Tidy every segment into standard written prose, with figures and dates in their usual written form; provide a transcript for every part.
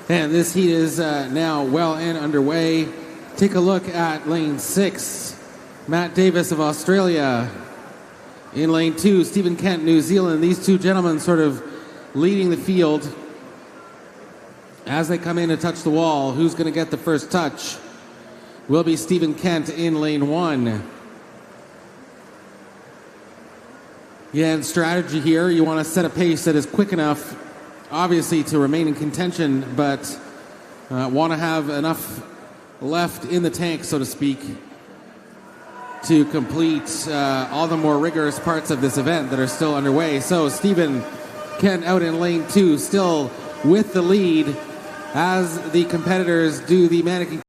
And this heat is now well and underway. Take a look at lane 6. Matt Davis of Australia. In lane 2, Stephen Kent, New Zealand. These two gentlemen sort of leading the field. As they come in to touch the wall, who's going to get the first touch? Will be Stephen Kent in lane 1. Yeah, and strategy here, you want to set a pace that is quick enough, obviously, to remain in contention, but want to have enough left in the tank, so to speak, to complete all the more rigorous parts of this event that are still underway. So Stephen Kent out in lane 2, still with the lead as the competitors do the mannequin.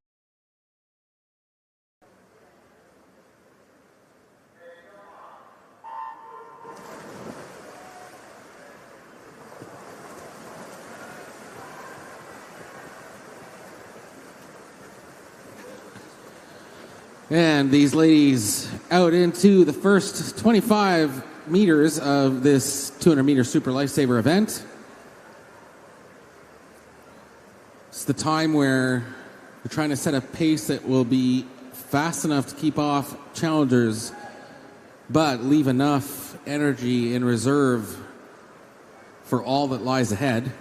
And these ladies out into the first 25 meters of this 200-meter Super Lifesaver event. It's the time where we're trying to set a pace that will be fast enough to keep off challengers, but leave enough energy in reserve for all that lies ahead.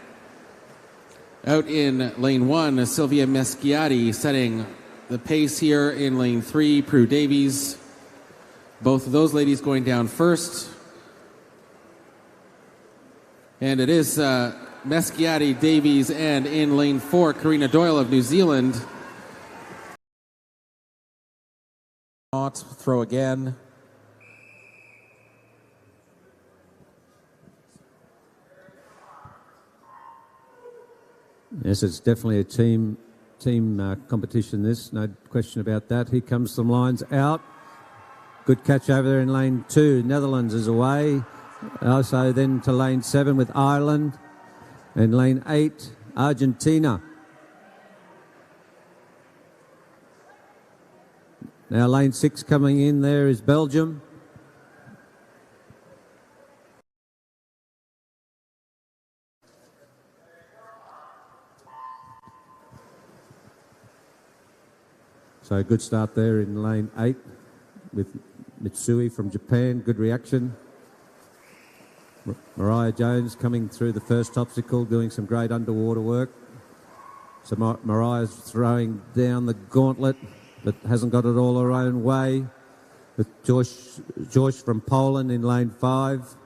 Out in lane 1, Sylvia Meschiati setting the pace here in lane 3, Prue Davies. Both of those ladies going down first. And it is Meschiati, Davies, and in lane 4, Karina Doyle of New Zealand. Throw again. Yes, it's definitely a team competition, this, no question about that. Here comes some lines out. Good catch over there in lane 2. Netherlands is away. Also then to lane 7 with Ireland. And lane 8, Argentina. Now lane 6 coming in there is Belgium. So a good start there in lane 8 with Mitsui from Japan. Good reaction. Mariah Jones coming through the first obstacle, doing some great underwater work. So Mariah's throwing down the gauntlet, but hasn't got it all her own way. With Joyce from Poland in lane 5.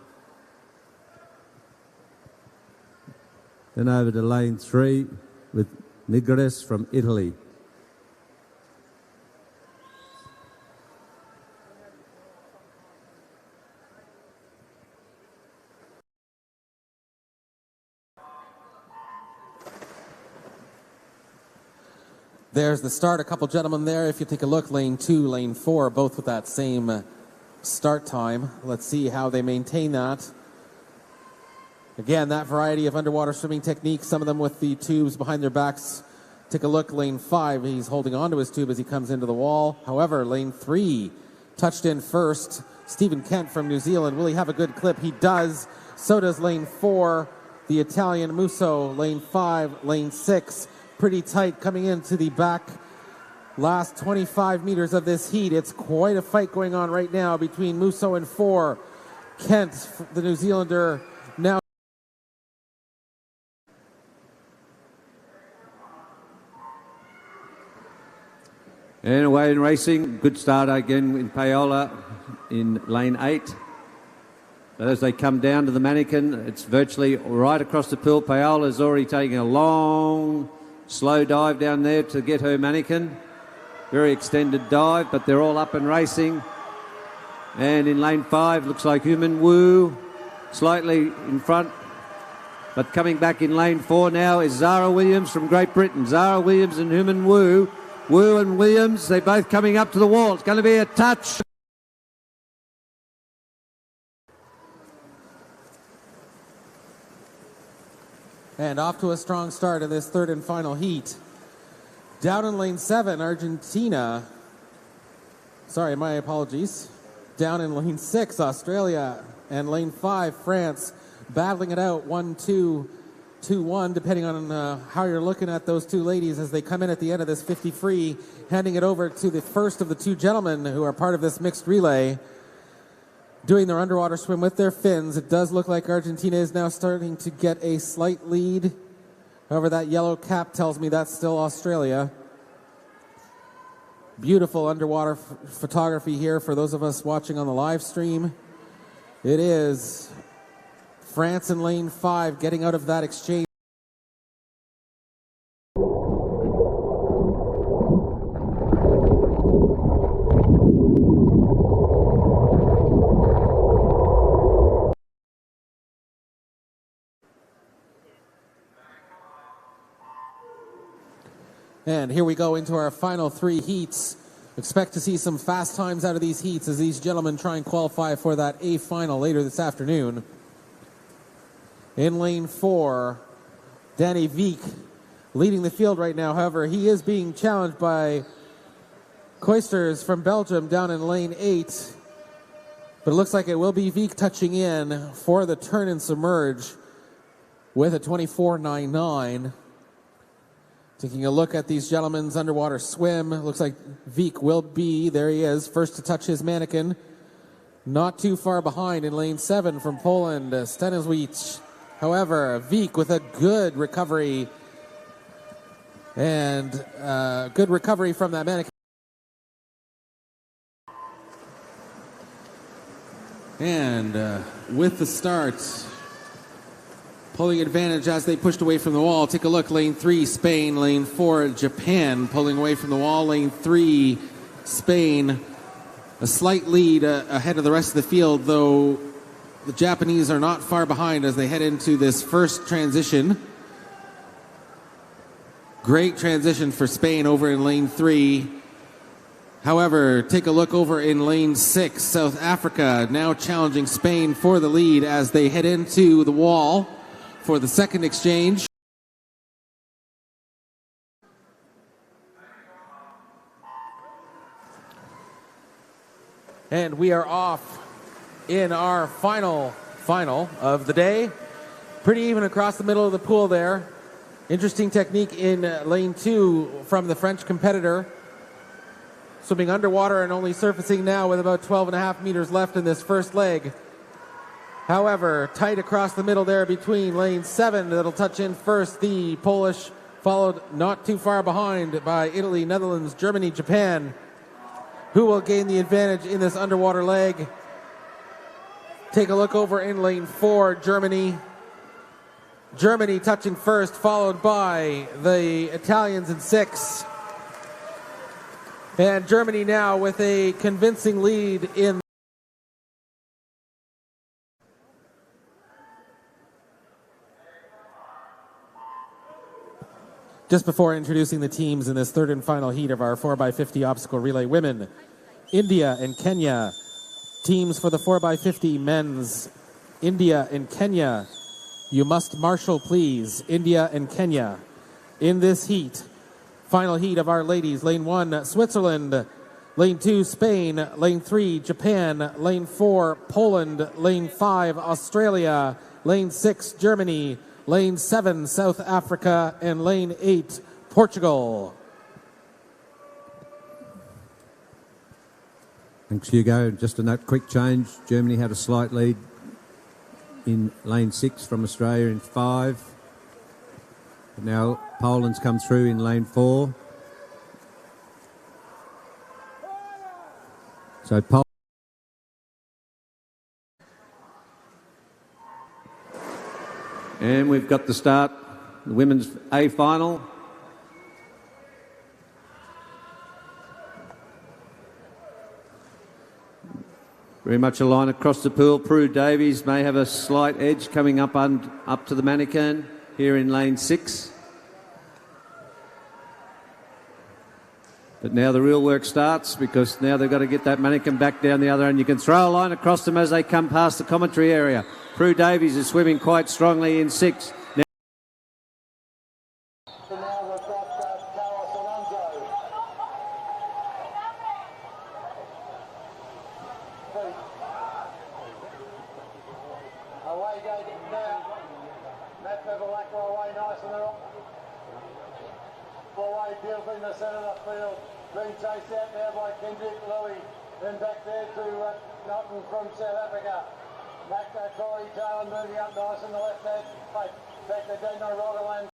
Then over to lane 3 with Nigres from Italy. There's the start. A couple gentlemen there. If you take a look, lane 2, lane 4, both with that same start time. Let's see how they maintain that. Again, that variety of underwater swimming techniques, some of them with the tubes behind their backs. Take a look, lane 5, he's holding onto his tube as he comes into the wall. However, lane 3 touched in first. Stephen Kent from New Zealand. Will he have a good clip? He does. So does lane 4, the Italian Musso. Lane 5, lane 6. Pretty tight coming into the back last 25 meters of this heat. It's quite a fight going on right now between Musso and 4. Kent, the New Zealander, now. And away in racing, good start again in Paola in lane 8. But as they come down to the mannequin, it's virtually right across the pool. Paola's already taking a long, slow dive down there to get her mannequin. Very extended dive, but they're all up and racing. And in lane 5, looks like Human Wu slightly in front. But coming back in lane 4 now is Zara Williams from Great Britain. Zara Williams and Human Wu. Wu and Williams, they're both coming up to the wall. It's going to be a touch. And off to a strong start in this third and final heat. Down in lane 7, Argentina. Sorry, my apologies. Down in lane 6, Australia. And lane 5, France. Battling it out, 1, 2, 2-1, depending on how you're looking at those two ladies as they come in at the end of this 50 free, handing it over to the first of the two gentlemen who are part of this mixed relay, doing their underwater swim with their fins. It does look like Argentina is now starting to get a slight lead. However, that yellow cap tells me that's still Australia. Beautiful underwater photography here for those of us watching on the live stream. It is France in lane 5 getting out of that exchange. And here we go into our final 3 heats. Expect to see some fast times out of these heats as these gentlemen try and qualify for that A final later this afternoon. In lane 4, Danny Wieck leading the field right now. However, he is being challenged by Koisters from Belgium down in lane 8. But it looks like it will be Wieck touching in for the turn and submerge with a 24.99. Taking a look at these gentlemen's underwater swim, looks like Wieck will be, there he is, first to touch his mannequin. Not too far behind in lane 7 from Poland, Stanisławicz. However, Wieck with a good recovery and good recovery from that mannequin. And with the start, pulling advantage as they pushed away from the wall. Take a look, lane 3, Spain. Lane 4, Japan, pulling away from the wall. Lane 3, Spain, a slight lead ahead of the rest of the field, though the Japanese are not far behind as they head into this first transition. Great transition for Spain over in lane 3. However, take a look over in lane 6, South Africa, now challenging Spain for the lead as they head into the wall for the second exchange. And we are off in our final of the day. Pretty even across the middle of the pool there. Interesting technique in lane 2 from the French competitor. Swimming underwater and only surfacing now with about 12.5 meters left in this first leg. However, tight across the middle there between lane 7 that'll touch in first, the Polish, followed not too far behind by Italy, Netherlands, Germany, Japan, who will gain the advantage in this underwater leg. Take a look over in lane 4, Germany. Germany touching first, followed by the Italians in 6. And Germany now with a convincing lead in. Just before introducing the teams in this third and final heat of our 4x50 obstacle relay women, India and Kenya. Teams for the 4x50 men's, India and Kenya. You must marshal, please. India and Kenya. In this heat, final heat of our ladies, lane 1, Switzerland. Lane 2, Spain. Lane 3, Japan. Lane 4, Poland. Lane 5, Australia. Lane 6, Germany. Lane 7, South Africa, and lane 8, Portugal. Thanks, Hugo. Just a note, quick change. Germany had a slight lead in lane 6 from Australia in 5. But now Poland's come through in lane 4. So and we've got the start, the women's A final. Very much a line across the pool. Prue Davies may have a slight edge coming up to the mannequin here in lane 6. But now the real work starts because now they've got to get that mannequin back down the other end. You can throw a line across them as they come past the commentary area. Prue Davies is swimming quite strongly in 6. Now Away goes now. Matt Beverlake back well away nice and well away beautifully in the centre of the field. Being chased out now by Kendrick Louis. Then back there to Norton from South Africa. Back to Corey Taylor moving up nice on the left hand. Back to Daniel Rogaland.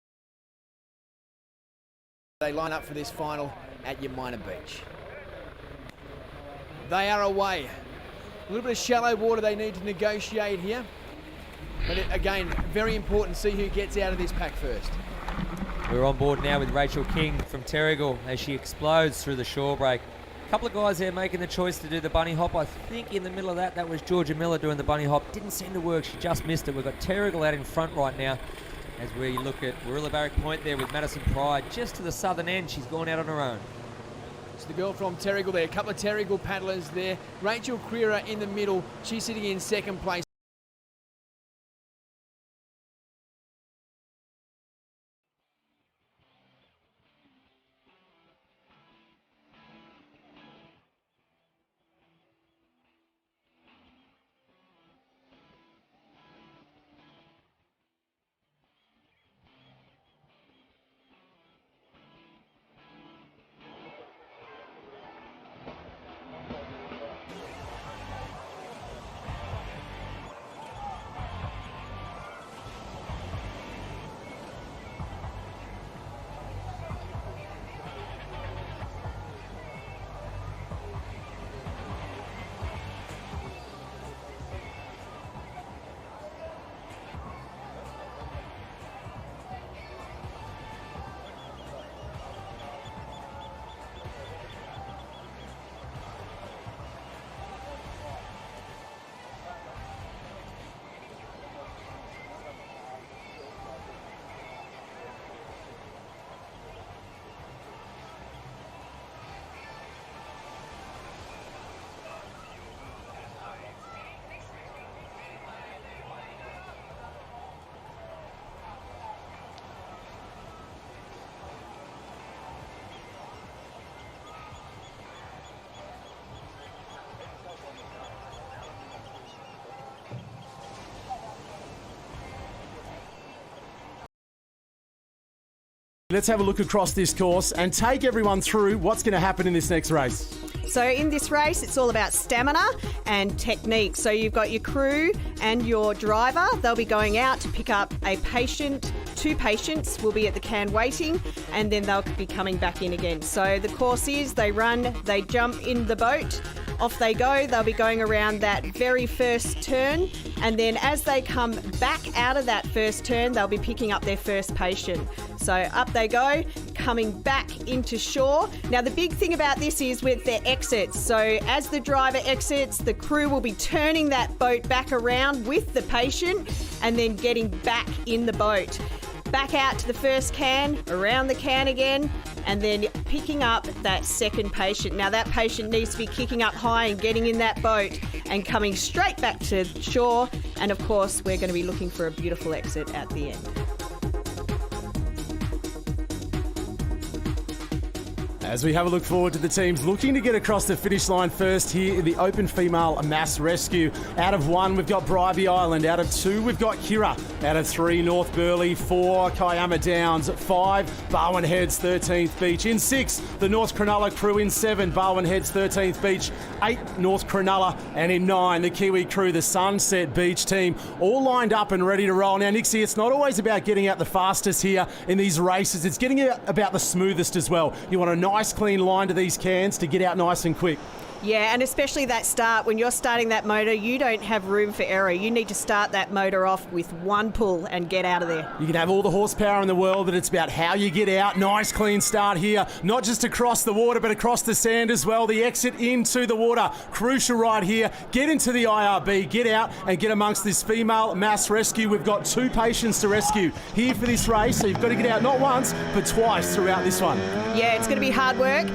They line up for this final at Yamina Beach. They are away. A little bit of shallow water they need to negotiate here. But again, very important to see who gets out of this pack first. We're on board now with Rachel King from Terrigal as she explodes through the shore break. A couple of guys there making the choice to do the bunny hop. I think in the middle of that was Georgia Miller doing the bunny hop. Didn't seem to work. She just missed it. We've got Terrigal out in front right now as we look at Warilla Barrack Point there with Madison Pride just to the southern end. She's gone out on her own. So the girl from Terrigal there, a couple of Terrigal paddlers there. Rachel Creera in the middle. She's sitting in second place. Let's have a look across this course and take everyone through what's going to happen in this next race. So in this race, it's all about stamina and technique. So you've got your crew and your driver. They'll be going out to pick up a patient. 2 patients will be at the can waiting, and then they'll be coming back in again. So the course is they run, they jump in the boat, off they go. They'll be going around that very first turn, and then as they come back out of that first turn, they'll be picking up their first patient. So up they go, coming back into shore. Now the big thing about this is with their exits. So as the driver exits, the crew will be turning that boat back around with the patient and then getting back in the boat. Back out to the first can, around the can again, and then picking up that second patient. Now that patient needs to be kicking up high and getting in that boat and coming straight back to shore. And of course, we're going to be looking for a beautiful exit at the end. As we have a look forward to the teams looking to get across the finish line first here in the Open Female Mass Rescue. Out of 1, we've got Bribie Island. Out of 2, we've got Kirra. Out of 3, North Burleigh. 4, Kiama Downs. 5, Barwon Heads, 13th Beach. In 6, the North Cronulla crew. In 7, Barwon Heads, 13th Beach. 8, North Cronulla. And in 9, the Kiwi crew, the Sunset Beach team, all lined up and ready to roll. Now, Nixie, it's not always about getting out the fastest here in these races. It's getting out about the smoothest as well. You want a nice clean line to these cans to get out nice and quick. Yeah, and especially that start, when you're starting that motor, you don't have room for error. You need to start that motor off with 1 pull and get out of there. You can have all the horsepower in the world, but it's about how you get out. Nice clean start here, not just across the water, but across the sand as well. The exit into the water, crucial right here. Get into the IRB, get out and get amongst this female mass rescue. We've got 2 patients to rescue here for this race, so you've got to get out not once, but twice throughout this one. Yeah, it's going to be hard work.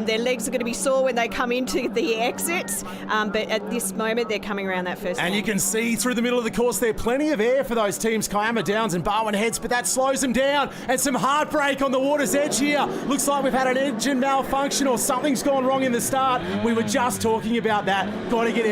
Their legs are going to be sore when they come into the the exits, but at this moment they're coming around that first And you bend. can see through the middle of the course there, plenty of air for those teams, Kiama Downs and Barwon Heads, but that slows them down. And some heartbreak on the water's edge here. Looks like we've had an engine malfunction or something's gone wrong in the start. We were just talking about that. Got to get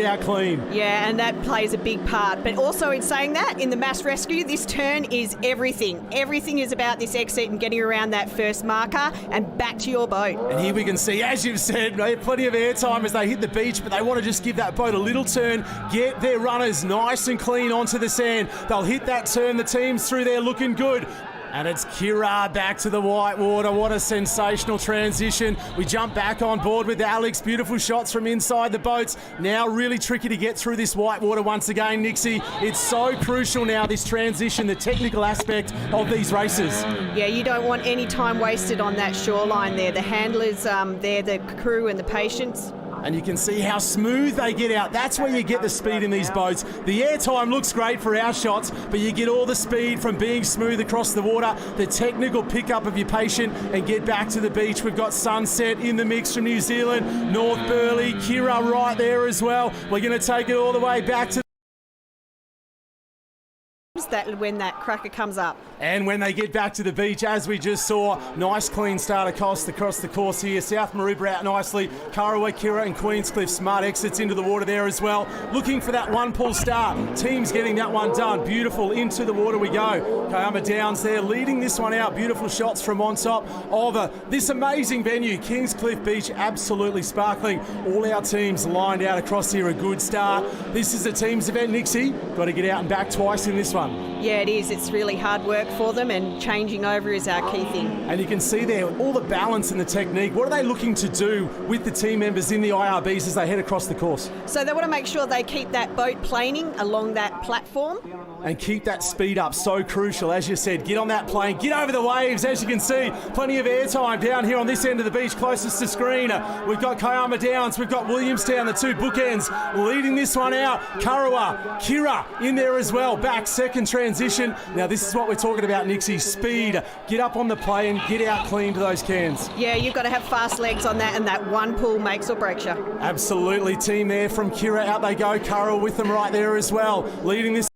out clean. Yeah, and that plays a big part. But also in saying that, in the mass rescue, this turn is everything. Everything is about this exit and getting around that first marker and back to your boat. And here we can see, as you've said, they have plenty of airtime as they hit the beach, but they want to just give that boat a little turn, get their runners nice and clean onto the sand. They'll hit that turn, the team's through there looking good. And it's Kira back to the whitewater. What a sensational transition. We jump back on board with Alex. Beautiful shots from inside the boats. Now really tricky to get through this whitewater once again, Nixie. It's so crucial now, this transition, the technical aspect of these races. Yeah, you don't want any time wasted on that shoreline there. The handlers, they're the crew and the patients. And you can see how smooth they get out. That's where you get the speed in these boats. The airtime looks great for our shots, but you get all the speed from being smooth across the water, the technical pickup of your patient, and get back to the beach. We've got Sunset in the mix from New Zealand, North Burleigh, Kira right there as well. We're going to take it all the way back to that when that cracker comes up. And when they get back to the beach, as we just saw, nice clean start across the course here. South Maroubra out nicely. Karawa, Kira and Queenscliff, smart exits into the water there as well. Looking for that one pull start. Team's getting that one done. Beautiful, into the water we go. Kiama Downs there leading this one out. Beautiful shots from on top of this amazing venue. Kingscliff Beach, absolutely sparkling. All our teams lined out across here, a good start. This is a team's event, Nixie. Got to get out and back twice in this one. Yeah, it is. It's really hard work for them, and changing over is our key thing. And you can see there all the balance and the technique. What are they looking to do with the team members in the IRBs as they head across the course? So they want to make sure they keep that boat planing along that platform. And keep that speed up, so crucial. As you said, get on that plane, get over the waves. As you can see, plenty of airtime down here on this end of the beach, closest to screen. We've got Kiama Downs, we've got Williamstown, the two bookends, leading this one out. Karawa, Kira in there as well. Back, second transition. Now this is what we're talking about, Nixie, speed. Get up on the plane, get out clean to those cans. Yeah, you've got to have fast legs on that, and that one pull makes or breaks you. Absolutely, team there from Kira, out they go. Karawa with them right there as well. Leading this